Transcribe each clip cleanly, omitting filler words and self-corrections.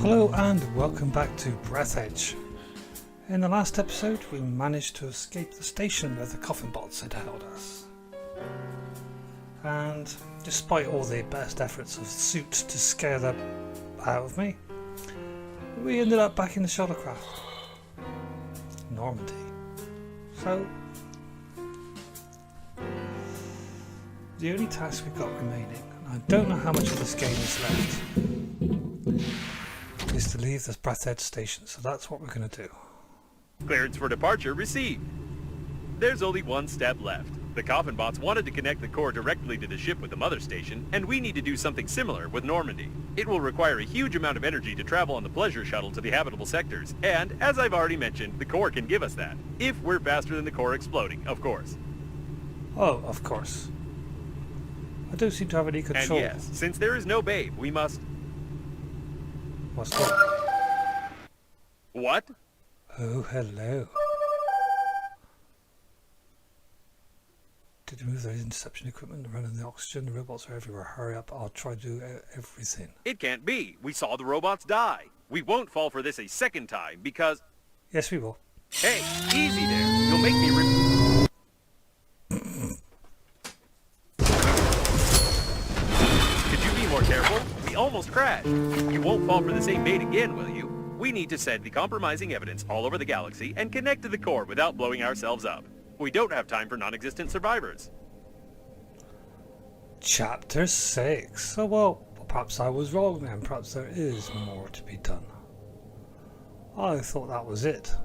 Hello and welcome back to Breathedge. In the last episode we managed to escape the station where the coffin bots had held us. And despite all the best efforts of the suit to scare them out of me, we ended up back in the shuttlecraft. Normandy. So, the only task we've got remaining, and I don't know how much of this game is left, is to leave this Breathedge station, so that's what we're going to do. Clearance for departure received. There's only one step left. The coffin bots wanted to connect the core directly to the ship with the mother station, and we need to do something similar with Normandy. It will require a huge amount of energy to travel on the pleasure shuttle to the habitable sectors, and, as I've already mentioned, the core can give us that. If we're faster than the core exploding, of course. Oh, of course. I don't seem to have any control. And yes, since there is no babe, we must... What's that? What? Oh, hello. Did you move the interception equipment, running the oxygen? The robots are everywhere. Hurry up, I'll try to do everything. It can't be. We saw the robots die. We won't fall for this a second time because... Yes, we will. Hey, easy there. You'll make me Could you be more careful? We almost crashed. You won't fall for the same bait again, will you? We need to send the compromising evidence all over the galaxy and connect to the core without blowing ourselves up. We don't have time for non-existent survivors. Chapter 6. Oh well, perhaps I was wrong then. Perhaps there is more to be done. I thought that was it.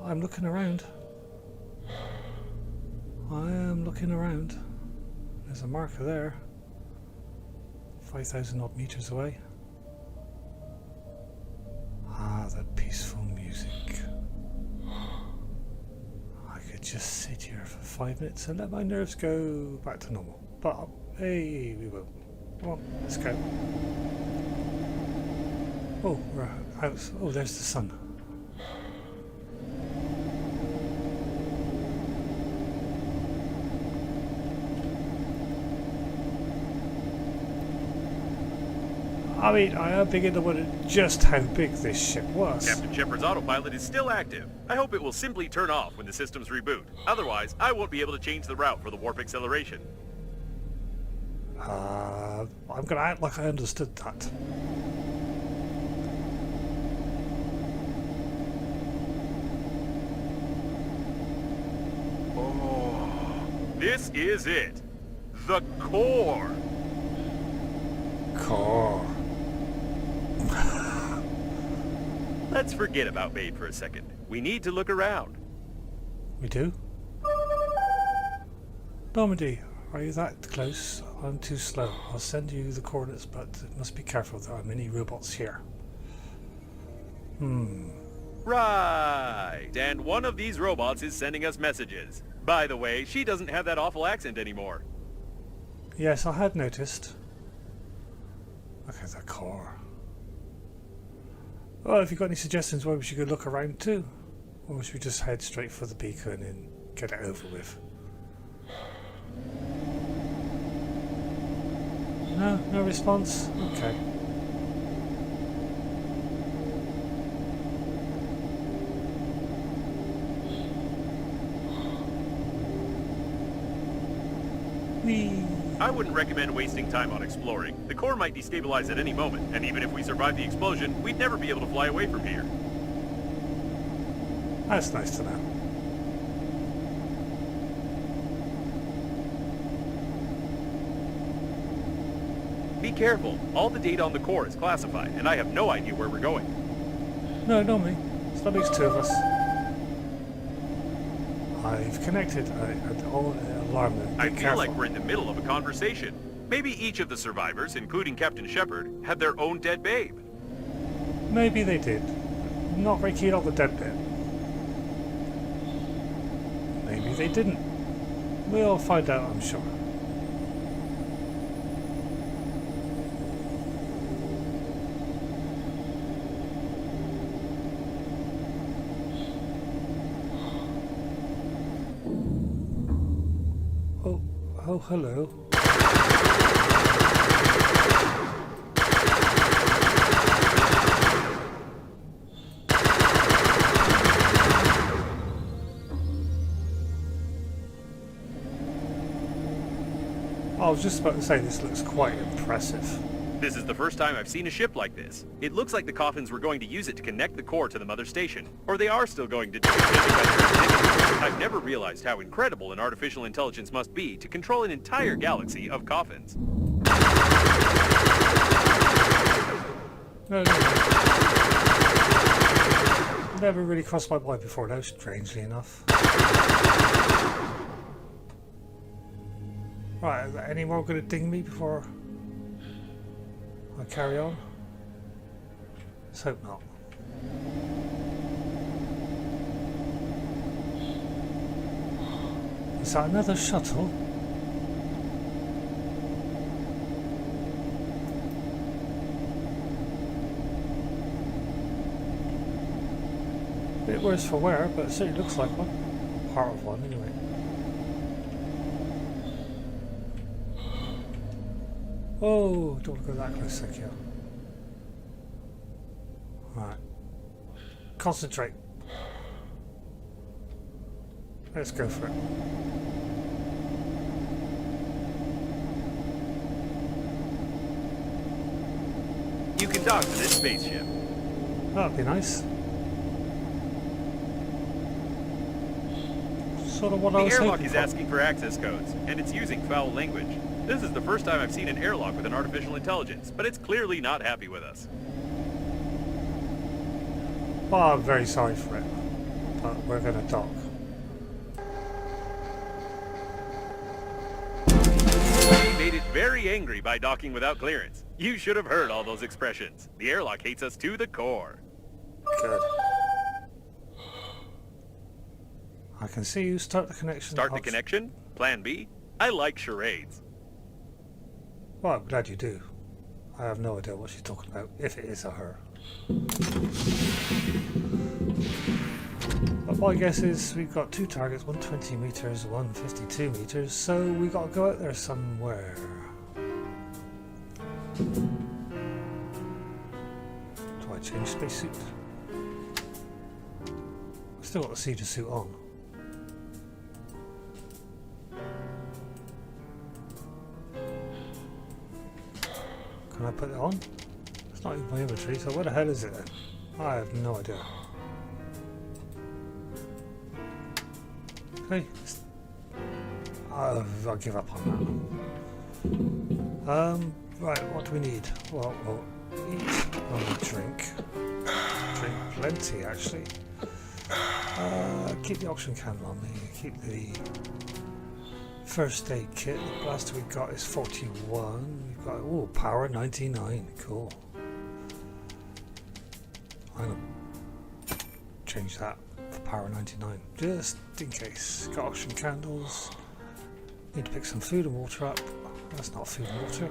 I'm looking around. I am looking around. There's a marker there. 5,000 odd meters away. Ah, that peaceful music. I could just sit here for 5 minutes and let my nerves go back to normal. But, hey, we will. Come on, let's go. Oh, we're out. Oh, there's the sun. I mean, I am beginning to wonder just how big this ship was. Captain Shepard's autopilot is still active. I hope it will simply turn off when the systems reboot. Otherwise, I won't be able to change the route for the warp acceleration. I'm going to act like I understood that. Oh, this is it. The core. Core. Let's forget about Babe for a second. We need to look around. We do? Normandy, are you that close? I'm too slow. I'll send you the coordinates, but must be careful. There are many robots here. Right. And one of these robots is sending us messages. By the way, she doesn't have that awful accent anymore. Yes, I had noticed. Look at the core. Well, if you've got any suggestions where we should go look around too? Or should we just head straight for the beacon and get it over with? No? No response? Okay. Whee! I wouldn't recommend wasting time on exploring. The core might destabilize at any moment, and even if we survive the explosion, we'd never be able to fly away from here. That's nice to know. Be careful. All the data on the core is classified, and I have no idea where we're going. No, not me. So that makes two of us. I've connected. I'll alarm them. I feel like we're in the middle of a conversation. Maybe each of the survivors, including Captain Shepard, had their own dead babe. Maybe they did. Not very keen on the dead bit. Maybe they didn't. We'll find out, I'm sure. Oh, hello. I was just about to say, this looks quite impressive. This is the first time I've seen a ship like this. It looks like the coffins were going to use it to connect the core to the mother station. Or they are still going to do it. I've never realized how incredible an artificial intelligence must be to control an entire galaxy of coffins. No. Never really crossed my mind before now, strangely enough. Right, is there any more going to ding me before I carry on? Let's hope not. Is that another shuttle? Bit worse for wear, but it certainly looks like one. Part of one, anyway. Oh, don't go that close, thank you. Right. Concentrate. Let's go for it. You can dock to this spaceship. That'd be nice. Sort of what I was The airlock hoping is for. asking for access codes, and it's using foul language. This is the first time I've seen an airlock with an artificial intelligence, but it's clearly not happy with us. Well, I'm very sorry for it, but we're going to dock. We made it very angry by docking without clearance. You should have heard all those expressions. The airlock hates us to the core. Good. I can see you start the connection. Start the connection? Plan B? I like charades. Well, I'm glad you do. I have no idea what she's talking about, if it is a her. But my guess is we've got two targets, 120 meters, 152 meters, so we got to go out there somewhere. Do I change spacesuit? Still got the Caesar suit on. Can I put it on? It's not in my inventory, so where the hell is it then? I have no idea. Okay, I'll give up on that. Right, what do we need? Well, we'll eat, we'll drink. Drink plenty, actually. Keep the oxygen candle on me. Keep the first aid kit. The blaster we got is 41. We've got power 99. Cool. I'm gonna change that for power 99 just in case. Got oxygen candles. Need to pick some food and water up. That's not food and water.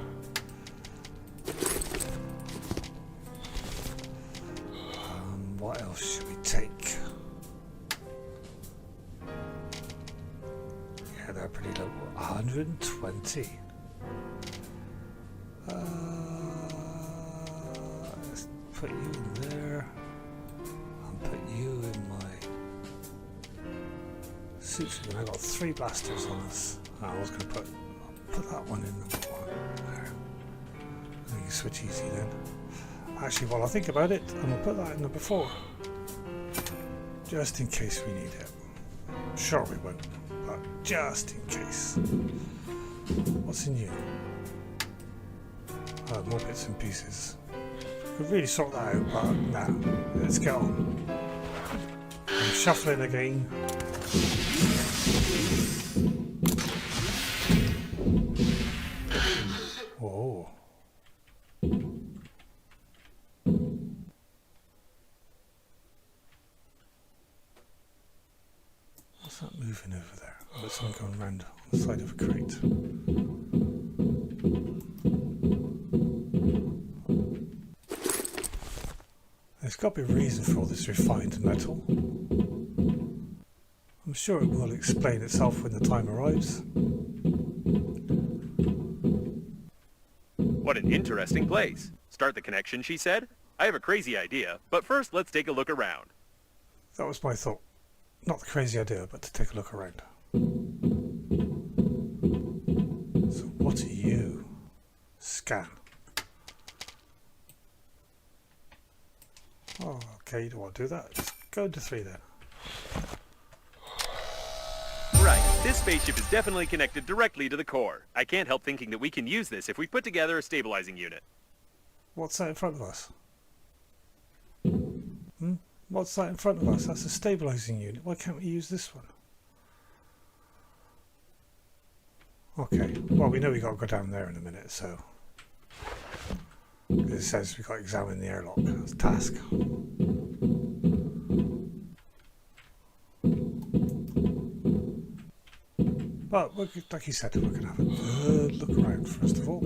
What else should we take? Yeah, they're pretty low. 120. Let's put you in there. And put you in my suit. I got 3 blasters on us. I was going to put that one in number 1. There. We can switch easy then. Actually, while I think about it, I'm going to put that in number 4. Just in case we need it. Sure we won't, but just in case. What's in you? More bits and pieces. Could really sort that out, but nah. Let's get on. I'm shuffling again. Whoa. What's that moving over there? Oh, there's something going round on the side of a crate. There's got to be a reason for all this refined metal. I'm sure it will explain itself when the time arrives. What an interesting place. Start the connection, she said. I have a crazy idea, but first let's take a look around. That was my thought. Not the crazy idea, but to take a look around. So what are you? scan. Oh, okay, you don't want to do that. Just go into 3 then. Right, this spaceship is definitely connected directly to the core. I can't help thinking that we can use this if we put together a stabilizing unit. What's that in front of us? What's that in front of us? That's a stabilizing unit. Why can't we use this one? Okay, well, we know we got to go down there in a minute, so it says we've got to examine the airlock. That's a task. But like you said, we're going to have a good look around first of all.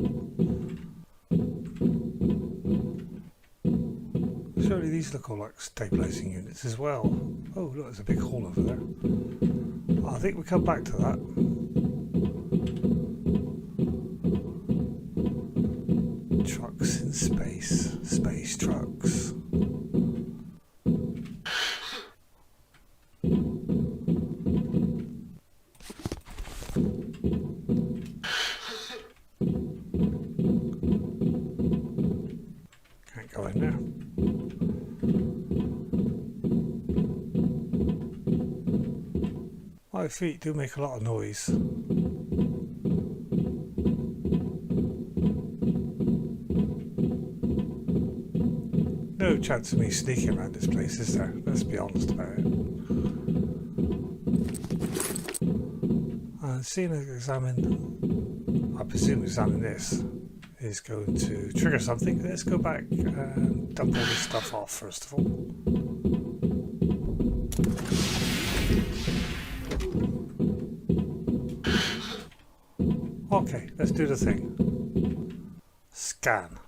Surely these look all like stabilizing units as well. Oh, look, there's a big hole over there. I think we'll come back to that. Trucks in space. Space trucks. Can't go in there. My feet do make a lot of noise. No chance of me sneaking around this place, is there? Let's be honest about it. Seeing as examine, I presume examine this is going to trigger something. Let's go back and dump all this stuff off first of all. Okay, let's do the thing. Scan.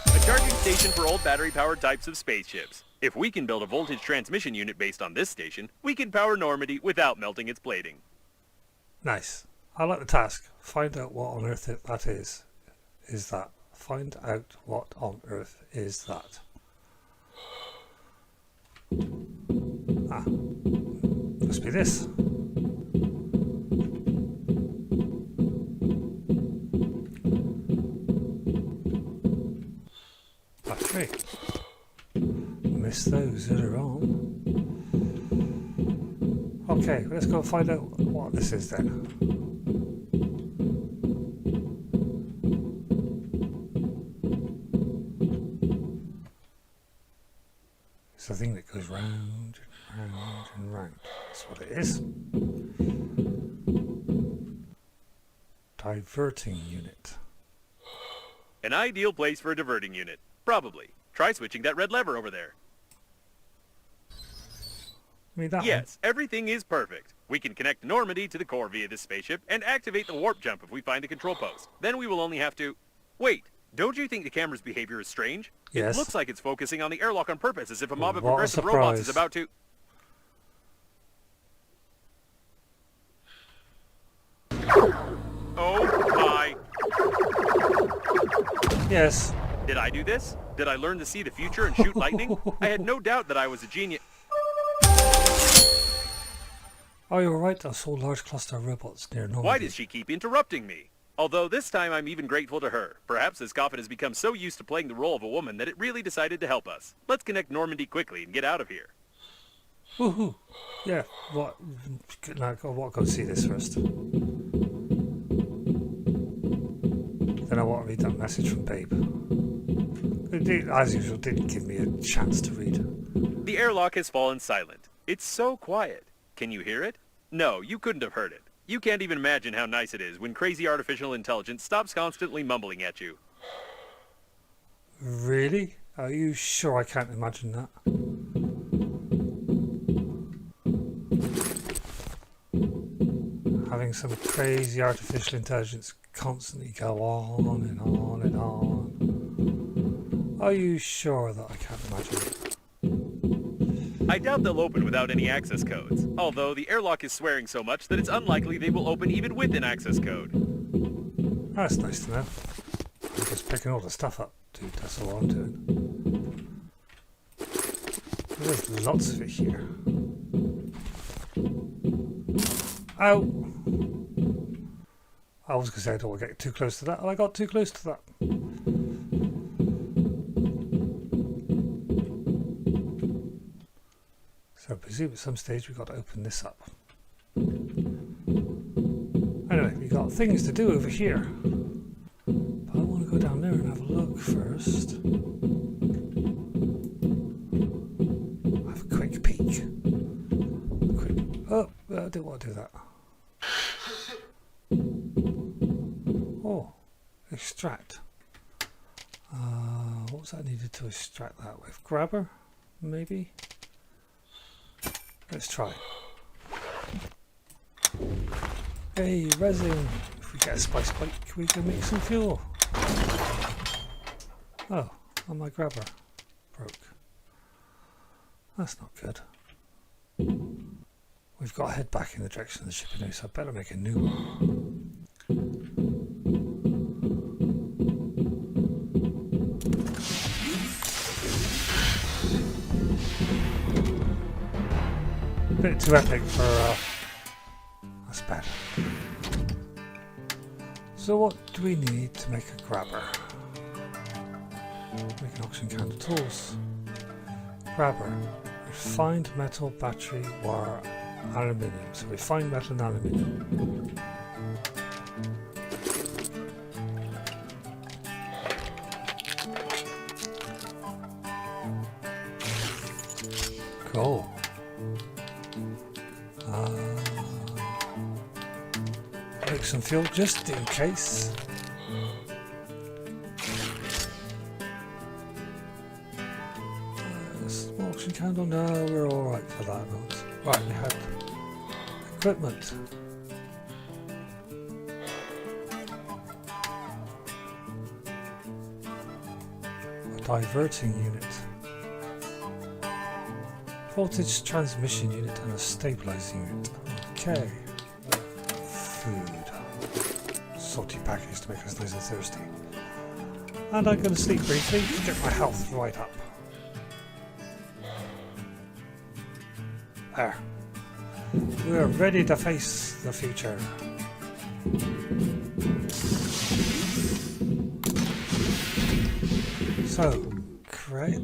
A charging station for old battery-powered types of spaceships. If we can build a voltage transmission unit based on this station, we can power Normandy without melting its plating. Nice. I like the task. Find out what on earth that is. Is that? Find out what on earth is that. Ah. Must be this. Battery. Miss those earlier on. Okay, let's go find out what this is then. It's the thing that goes round and round and round. That's what it is. Diverting unit. An ideal place for a diverting unit. Probably. Try switching that red lever over there. I mean, that Yes, everything is perfect. We can connect Normandy to the core via this spaceship and activate the warp jump if we find a control post. Then we will only have to... Wait, don't you think the camera's behavior is strange? Yes. It looks like it's focusing on the airlock on purpose, as if a mob of What a progressive robots is surprise. about to... Oh my... Yes. Did I do this? Did I learn to see the future and shoot lightning? I had no doubt that I was a genius. Oh, you're right. I saw a large cluster of robots near Normandy. Why does she keep interrupting me? Although this time I'm even grateful to her. Perhaps this coffin has become so used to playing the role of a woman that it really decided to help us. Let's connect Normandy quickly and get out of here. Woohoo! Yeah. What? Now, go see this first. Then I want to read that message from Babe. It, as usual, didn't give me a chance to read. The airlock has fallen silent. It's so quiet. Can you hear it? No, you couldn't have heard it. You can't even imagine how nice it is when crazy artificial intelligence stops constantly mumbling at you. Really? Are you sure I can't imagine that? Having some crazy artificial intelligence constantly go on and on and on. Are you sure that I can't imagine it? I doubt they'll open without any access codes, although the airlock is swearing so much that it's unlikely they will open even with an access code. That's nice to know. I'm just picking all the stuff up, dude. That's all I'm doing. There's lots of it here. Ow! I was going to say I don't want to get too close to that, and I got too close to that. So I presume at some stage we've got to open this up. Anyway, we've got things to do over here. But I want to go down there and have a look first. Have a quick peek. Oh, I didn't want to do that. Oh, extract. What was that needed to extract that with? Grabber, maybe? Let's try. Hey, resin! If we get a spice spike, we can make some fuel. Oh, and my grabber broke. That's not good. We've got to head back in the direction of the ship now, so I better make a new one. A bit too epic for that's bad. So what do we need to make a grabber? Make an oxygen candle tools. Grabber. Refined metal, battery, wire, aluminium. So refined metal and aluminium. Cool. Make some fuel just in case. Oxygen candle? No, we're alright for that. Right, we have equipment. A diverting unit. Voltage transmission unit and a stabilizing unit. Okay. Food. Salty package to make us nice and thirsty. And I'm going to sleep briefly to get my health right up. There. We're ready to face the future. So, create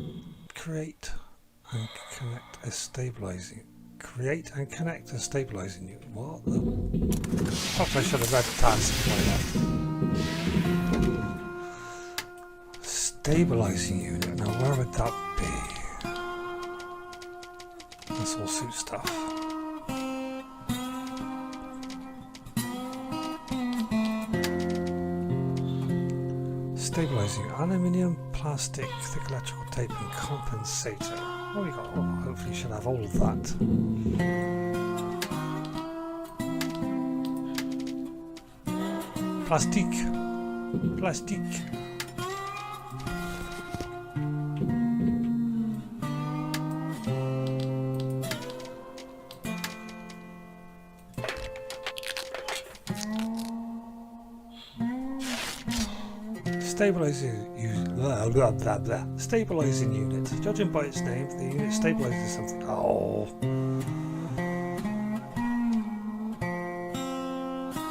and connect a stabilizing. Create and connect a stabilizing unit. What the? Perhaps I should have read the task before I left. Stabilizing unit. Now, where would that be? This all suit stuff. Stabilizing aluminium, plastic, thick electrical tape, and compensator. What have we got? Oh, hopefully, should have all of that. Plastique. Stabilizing unit. Judging by its name, the unit stabilizes something. Oh.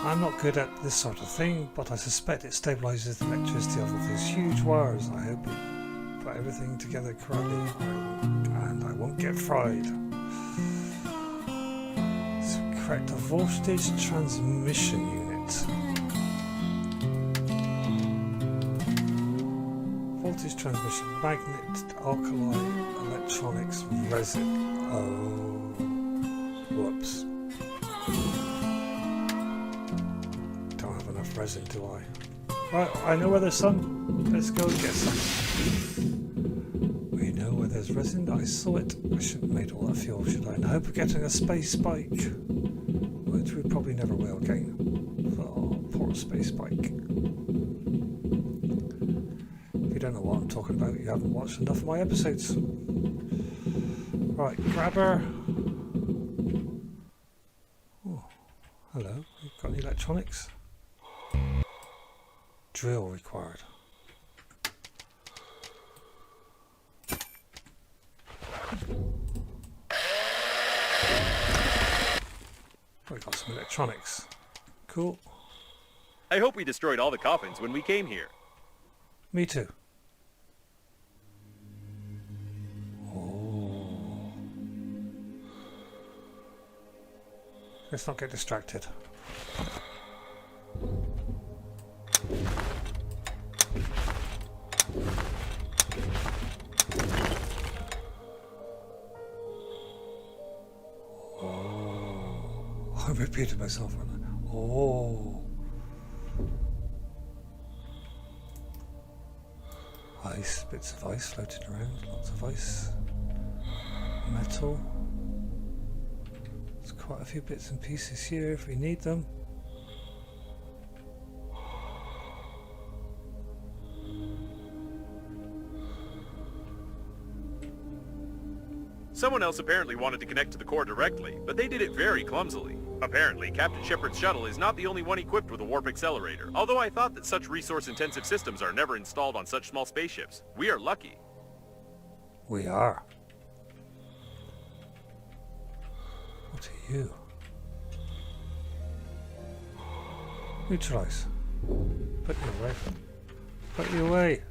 I'm not good at this sort of thing, but I suspect it stabilizes the electricity off of these huge wires. I hope it put everything together correctly and I won't get fried. So correct, a voltage transmission unit. Voltage transmission, magnet, alkali, electronics, resin. Oh, whoops. Don't have enough resin, do I? Right, I know where there's some. Let's go and get some. We know where there's resin. I saw it. I shouldn't have made all that fuel, should I? And I hope of getting a space spike, which we probably never will again. Oh, poor space spike. If you don't know what I'm talking about, you haven't watched enough of my episodes. Right, grabber. Oh, hello. You've got any electronics? Drill required. We've got some electronics. Cool. I hope we destroyed all the coffins when we came here. Me too. Oh. Let's not get distracted. Oh. I repeated myself, aren't I? Oh. Ice, bits of ice floating around, lots of ice. Metal. There's quite a few bits and pieces here if we need them. Someone else apparently wanted to connect to the core directly, but they did it very clumsily. Apparently, Captain Shepard's shuttle is not the only one equipped with a warp accelerator, although I thought that such resource-intensive systems are never installed on such small spaceships. We are lucky. We are. What are you? Neutralize. Put you away. Put you away.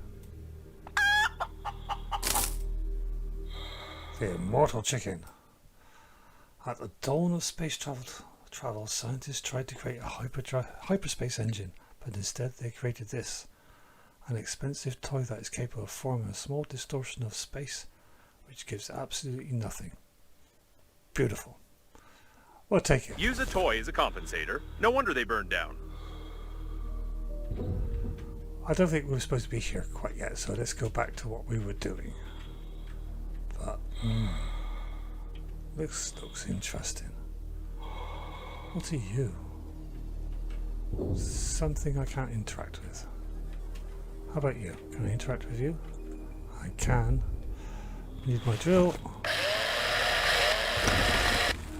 The immortal chicken. At the dawn of space travel, scientists tried to create a hyperspace engine, but instead they created this. An expensive toy that is capable of forming a small distortion of space, which gives absolutely nothing. Beautiful. We'll take it. Use a toy as a compensator. No wonder they burned down. I don't think we were supposed to be here quite yet, so let's go back to what we were doing. But, looks interesting. What are you? Something I can't interact with. How about you? Can I interact with you? I can. Need my drill.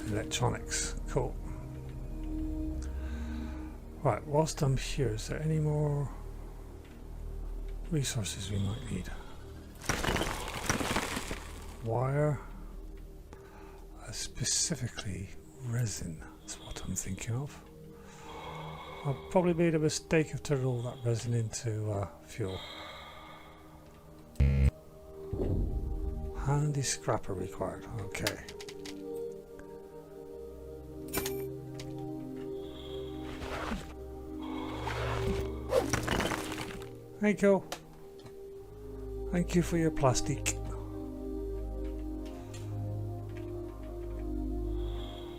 Electronics. Cool. Right, whilst I'm here, is there any more resources we might need? Wire. Specifically resin. That's what I'm thinking of. I probably made a mistake of turning all that resin into fuel. Handy scrapper required. Okay. Thank you. Thank you for your plastic.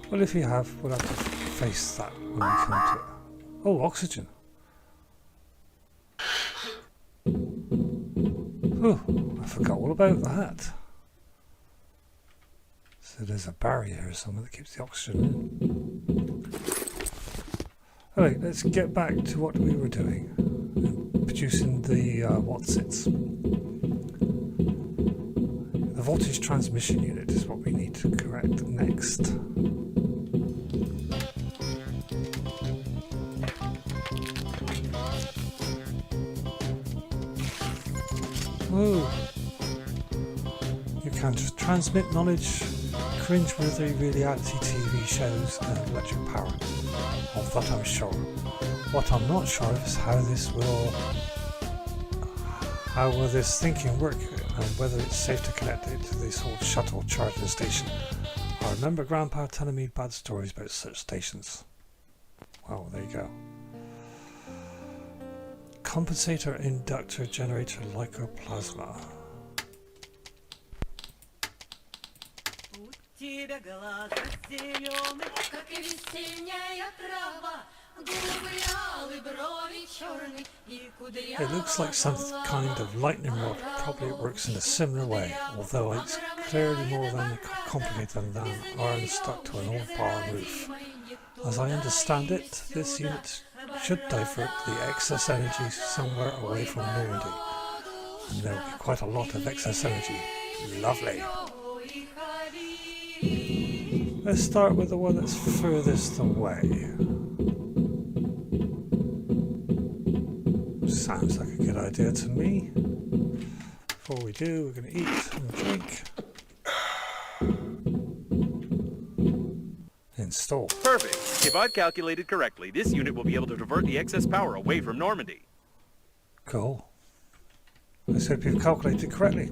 Well, if you have, we'll have to face that when we come to it. Oh, oxygen. Oh, I forgot all about that. So there's a barrier here somewhere that keeps the oxygen in. Alright, let's get back to what we were doing. Producing the what's-its. The voltage transmission unit is what we need to correct next. Oh, you can just transmit knowledge, cringe-worthy reality TV shows and electric power. Of that I'm sure. What I'm not sure of is how will this thinking work and whether it's safe to connect it to this old shuttle charging station. I remember Grandpa telling me bad stories about such stations. Well, there you go. Compensator, inductor, generator, lycoplasma. It looks like some kind of lightning rod. Probably it works in a similar way, although it's clearly more complicated than iron stuck to an old bar roof. As I understand it, this unit should divert the excess energy somewhere away from Normandy, and there will be quite a lot of excess energy. Lovely. Let's start with the one that's furthest away. Sounds like a good idea to me. Before we do, we're going to eat and drink. install. Perfect. If I've calculated correctly, this unit will be able to divert the excess power away from Normandy. Cool. Let's hope you've calculated correctly.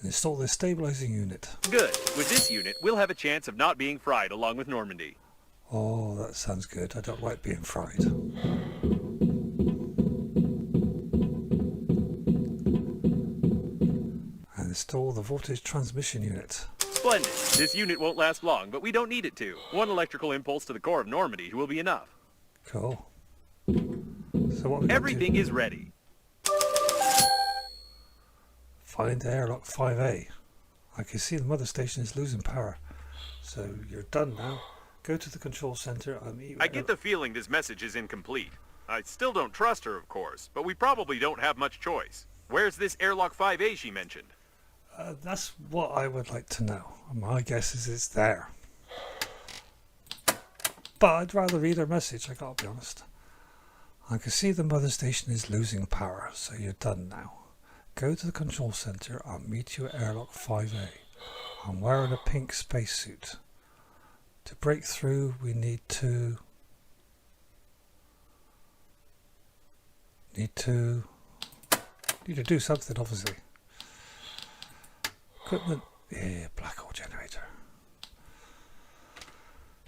Install the stabilizing unit. Good. With this unit, we'll have a chance of not being fried along with Normandy. Oh, that sounds good. I don't like being fried. And install the voltage transmission unit. Splendid. This unit won't last long, but we don't need it to. One electrical impulse to the core of Normandy will be enough. Cool. So what we got Everything is ready. Find airlock 5A. I can see the mother station is losing power. So you're done now. Go to the control center. I get the feeling this message is incomplete. I still don't trust her, of course, but we probably don't have much choice. Where's this airlock 5A she mentioned? That's what I would like to know. My guess is it's there. But I'd rather read her message, I gotta be honest. I can see the mother station is losing power, so you're done now. Go to the control center. I'll meet you at airlock 5A. I'm wearing a pink spacesuit. To break through, we need to do something, obviously. Equipment, yeah, black hole generator.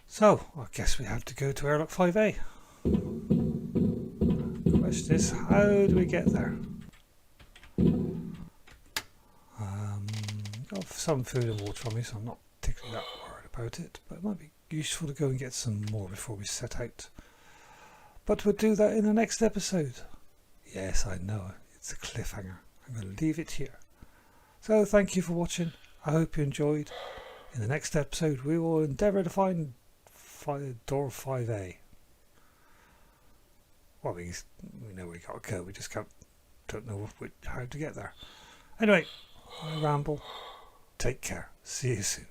So, I guess we have to go to airlock 5A. The question is, how do we get there? Got some food and water on me, so I'm not particularly that worried about it, but it might be useful to go and get some more before we set out. But we'll do that in the next episode. Yes, I know, it's a cliffhanger. I'm going to leave it here. So thank you for watching. I hope you enjoyed. In the next episode, we will endeavour to find door 5A. Well, we know we got to go. We just don't know how to get there. Anyway, I ramble. Take care. See you soon.